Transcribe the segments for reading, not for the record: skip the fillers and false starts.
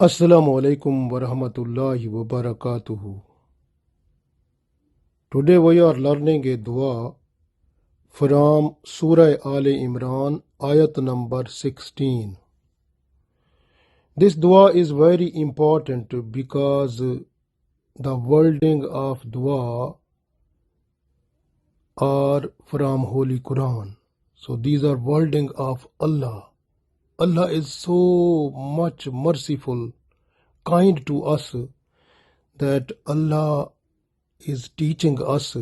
Assalamu alaikum wa rahmatullahi wa barakatuhu. Today we are learning a dua from Surah Imran, ayat number 16. This dua is very important because the wording of dua are from Holy Quran. So these are wording of Allah. Allah is so much merciful, kind to us, that Allah is teaching us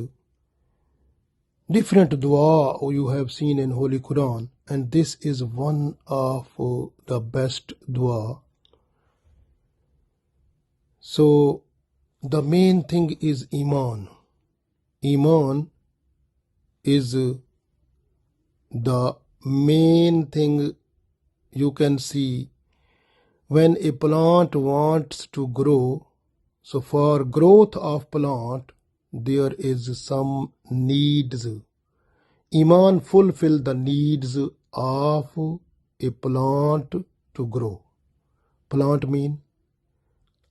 different dua you have seen in Holy Quran, and this is one of the best dua. So the main thing is Iman. Iman is the main thing. You can see when a plant wants to grow, so for growth of plant there is some needs. Iman fulfill the needs of a plant to grow. Plant mean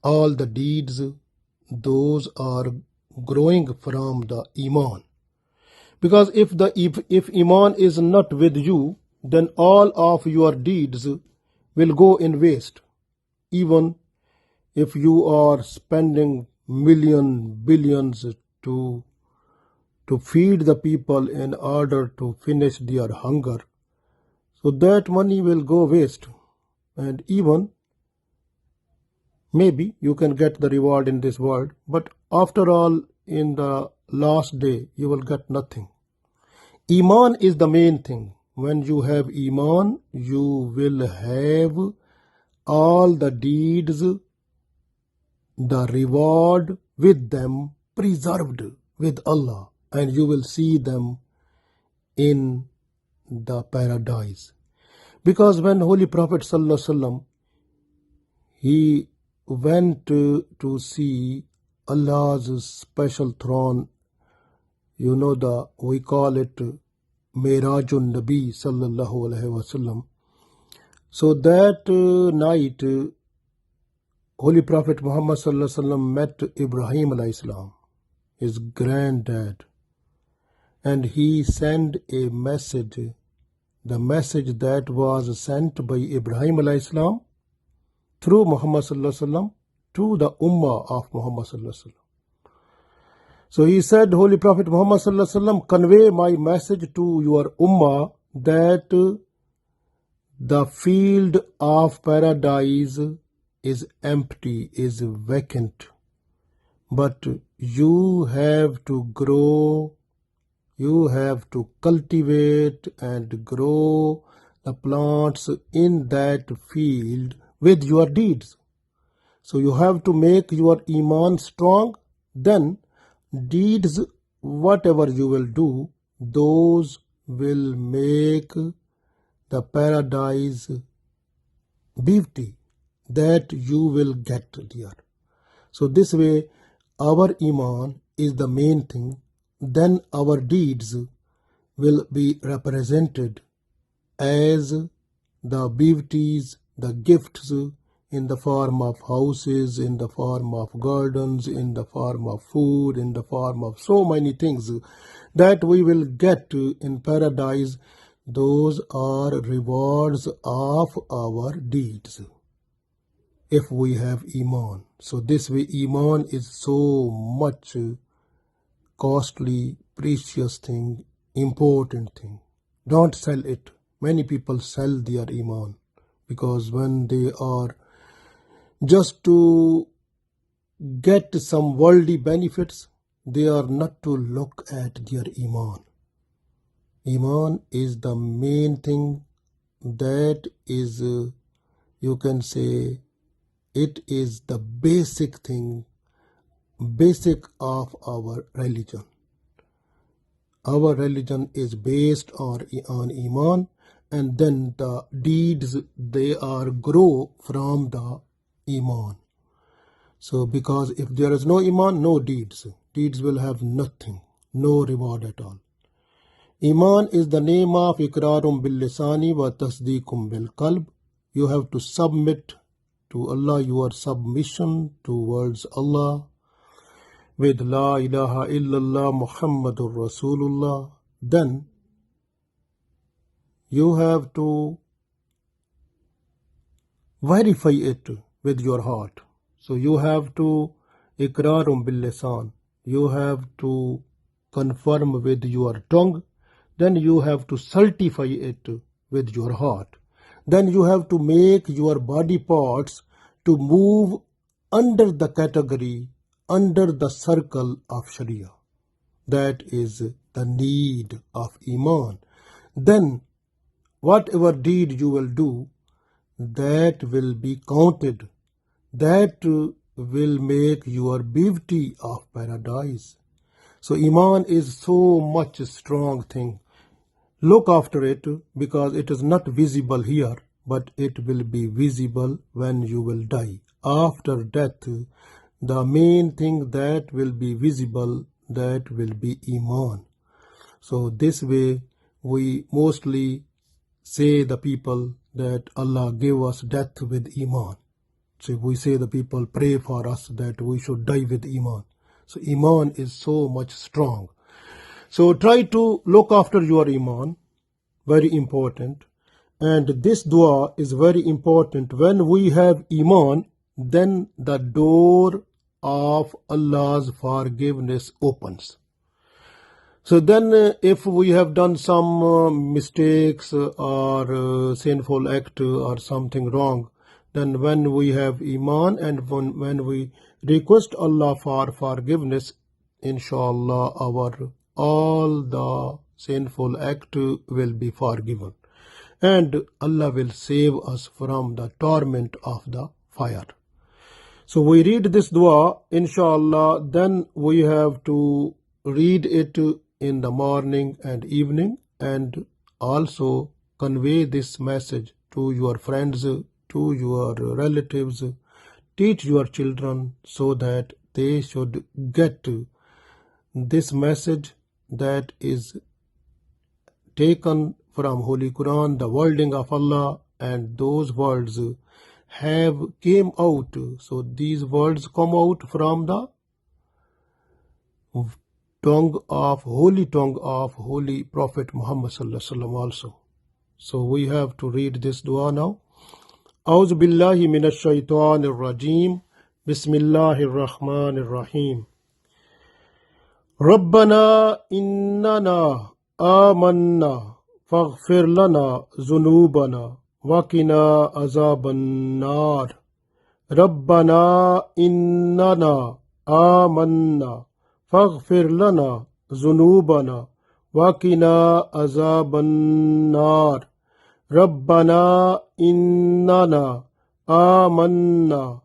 all the deeds, those are growing from the Iman. Because if Iman is not with you, then all of your deeds will go in waste. Even if you are spending billions to feed the people in order to finish their hunger, so that money will go waste. And even maybe you can get the reward in this world, but after all, in the last day, you will get nothing. Iman is the main thing. When you have Iman, you will have all the deeds, the reward with them preserved with Allah, and you will see them in the paradise. Because when Holy Prophet ﷺ, he went to see Allah's special throne, we call it Mirajun Nabi sallallahu alaihi wasallam. So that night, Holy Prophet Muhammad sallallahu alaihi wasallam met Ibrahim alayhi salam, his granddad, and he sent a message. The message that was sent by Ibrahim alayhi salam through Muhammad sallallahu alaihi wasallam to the Ummah of Muhammad sallallahu alaihi wasallam. So he said, Holy Prophet Muhammad sallallahu alaihi wasallam, convey my message to your Ummah that the field of paradise is empty, is vacant. But you have to grow, you have to cultivate and grow the plants in that field with your deeds. So you have to make your Iman strong, then deeds, whatever you will do, those will make the paradise beauty that you will get there. So this way, our Iman is the main thing. Then our deeds will be represented as the beauties, the gifts, in the form of houses, in the form of gardens, in the form of food, in the form of so many things that we will get in paradise. Those are rewards of our deeds if we have Iman. So this way, Iman is so much costly, precious thing, important thing. Don't sell it. Many people sell their Iman because when they are just to get some worldly benefits, they are not to look at their Iman. Iman is the main thing. That is, you can say, it is the basic thing, basic of our religion. Our religion is based on Iman, and then the deeds, they are grow from the Iman. So because if there is no Iman, no deeds. Deeds will have nothing, no reward at all. Iman is the name of Iqrarum bil lisani wa tasdeequm bil qalb. You have to submit to Allah, your submission towards Allah with La ilaha illallah Muhammadur Rasulullah, then you have to verify it with your heart. So you have to iqrarum bil lisan, you have to confirm with your tongue, then you have to certify it with your heart. Then you have to make your body parts to move under the category, under the circle of Sharia. That is the need of Iman. Then whatever deed you will do, that will be counted. That will make your beauty of paradise. So Iman is so much strong thing. Look after it, because it is not visible here, but it will be visible when you will die. After death, the main thing that will be visible, that will be Iman. So this way we mostly say the people that Allah gave us death with Iman. So we say the people pray for us that we should die with Iman. So Iman is so much strong. So try to look after your Iman, very important. And this dua is very important. When we have Iman, then the door of Allah's forgiveness opens. So then if we have done some mistakes or sinful act or something wrong, then when we have Iman and when we request Allah for forgiveness, inshallah all the sinful act will be forgiven. And Allah will save us from the torment of the fire. So we read this dua, inshallah, then we have to read it in the morning and evening, and also convey this message to your friends, to your relatives, teach your children so that they should get this message that is taken from Holy Quran, the wording of Allah, and those words have came out. So these words come out from the tongue of Holy Prophet Muhammad sallallahu alaihi wasallam also. So we have to read this dua now. A'udhu billahi minash shaitanir rajim. Bismillahir rahmanir rahim. Rabbana innana amanna faghfir lana zunubana waqina azaban nar. Rabbana innana amanna faghfir lana zunubana waqina azaban nar. Rabbana innana amanna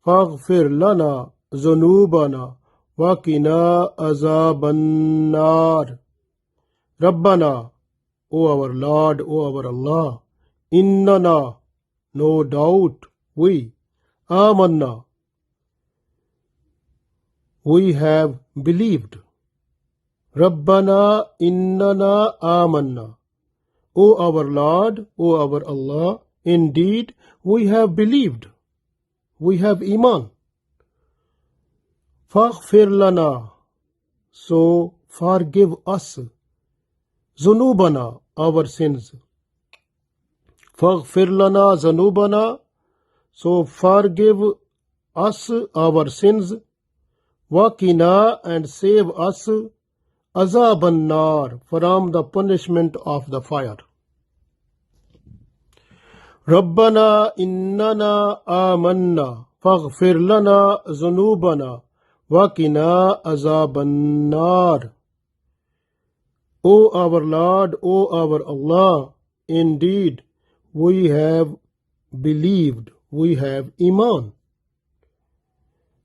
faghfir lana zunubana waqina azaban nar. Rabbana, O our Lord, O our Allah, innana, no doubt, we, amanna, we have believed. Rabbana innana amanna, O our Lord, O our Allah, indeed we have believed. We have Iman. Faghfir lana, so forgive us. Zunubana, our sins. Faghfir lana zunubana, so forgive us our sins. Waqina, and save us. Azaban nar, from the punishment of the fire. Rabbana innana amanna faghfir lana zunubana waqina azaban nar. O our Lord, O our Allah, indeed we have believed, we have Iman.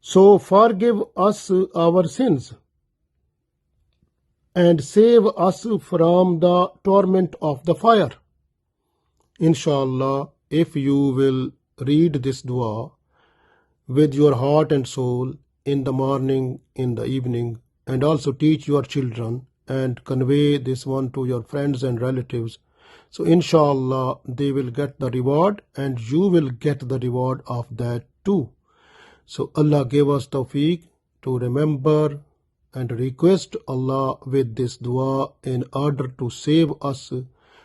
So forgive us our sins and save us from the torment of the fire. Inshallah, if you will read this dua with your heart and soul in the morning, in the evening, and also teach your children and convey this one to your friends and relatives, So inshallah they will get the reward and you will get the reward of that too. So Allah gave us tawfiq to remember and request Allah with this dua in order to save us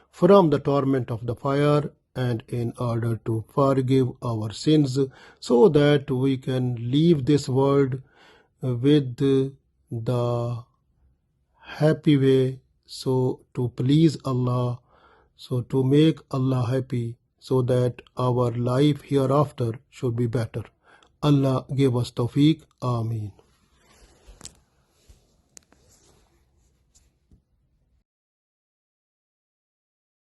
from the torment of the fire and in order to forgive our sins so that we can leave this world with the happy way, so to please Allah, so to make Allah happy, so that our life hereafter should be better. Allah give us tawfiq. Ameen.